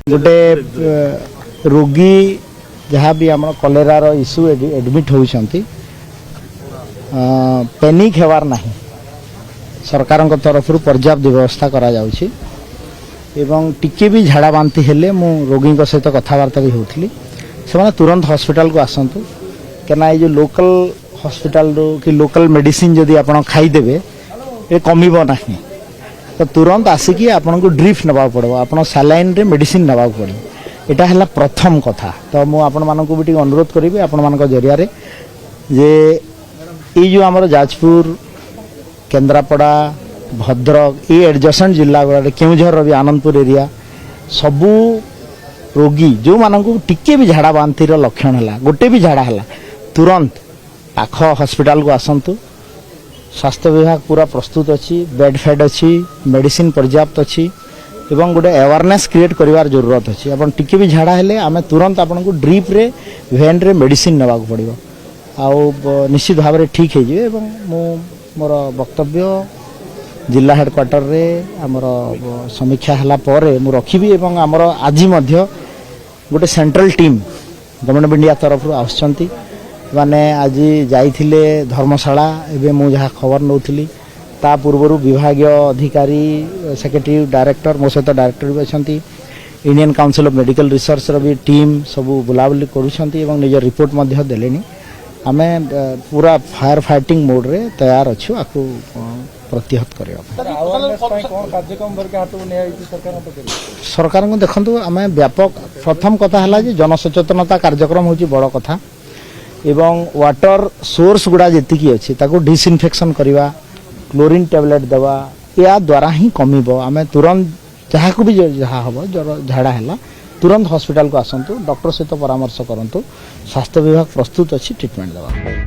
गोटे रोगी जहाँ भी आम कलेरार इश्यू एडमिट होती पैनिक हेबार नहीं सरकार तरफ पर्याप्त व्यवस्था करा जाउछि एवं टिके भी झाड़ा बांति हेले मु रोगी सहित कथबार्ता भी होती से तुरंत हॉस्पिटल को आसतु क्या ये लोकल हॉस्पिटल कि लोकल मेडिसिन जदि आप खाईदेवे ये कमिब ना तो तुरंत आसिकी आपन को ड्रिप नवा पड़ो आप सालाइन रे मेडिसिन नवा पड़ो यहाँ है प्रथम कथा तो मुझे आपण मानक भी अनुरोध करी आपण मान जरिया जे ये जो आमर जाजपुर केन्द्रापड़ा भद्रक ये एडजसेंट जिला गुड़ा केउझर भी आनंदपुर एरिया सबू रोगी जो मानक टिके भी झाड़ा बांतिर लक्षण है गोटे भी झाड़ा है तुरंत पाख हॉस्पिटल को आसतु स्वास्थ्य विभाग पूरा प्रस्तुत अच्छी बेड फेड अच्छी मेडिसिन पर्याप्त अच्छी एवं गोटे अवेयरनेस क्रिएट करिवार जरूरत अच्छी आप टिके भी झाड़ा हेले आमे तुरंत आपन को ड्रिप रे वेन रे मेडिसिन नवा पड़ो आउ निश्चित भाव में ठीक हो जाए एवं मोर वक्तव्य जिला हेडक्वार्टर रे आमर समीक्षा हला परे मु रखिबी एवं आमर आज मध्य गोटे central team government of India तरफ आसचंती माने आज जाइथिले धर्मशाला एवं मु जहाँ खबर नौथली ता पूर्व विभागीय अधिकारी सेक्रेटरी डायरेक्टर मो सहित डायरेक्टर भी अच्छा Indian council of medical research भी टीम सबू बुलाबुली करुँच निज रिपोर्ट देले आमे पूरा फायर फाइटिंग मोड रे तैयार अच्छु आपको प्रतिहत सरकार को देखु आम व्यापक प्रथम कथा है जनसचेतनता कार्यक्रम हूँ बड़ कथा एवं वाटर सोर्स गुड़ा जी अच्छी डिसइनफेक्शन करवा क्लोरीन टैबलेट देवा या द्वारा ही कमिब आम तुरंत जहाँ को भी जहाँ हम झाड़ा है तुरंत हॉस्पिटल को आसतु डॉक्टर सहित परामर्श करूँ स्वास्थ्य विभाग प्रस्तुत अच्छी ट्रिटमेंट देवा।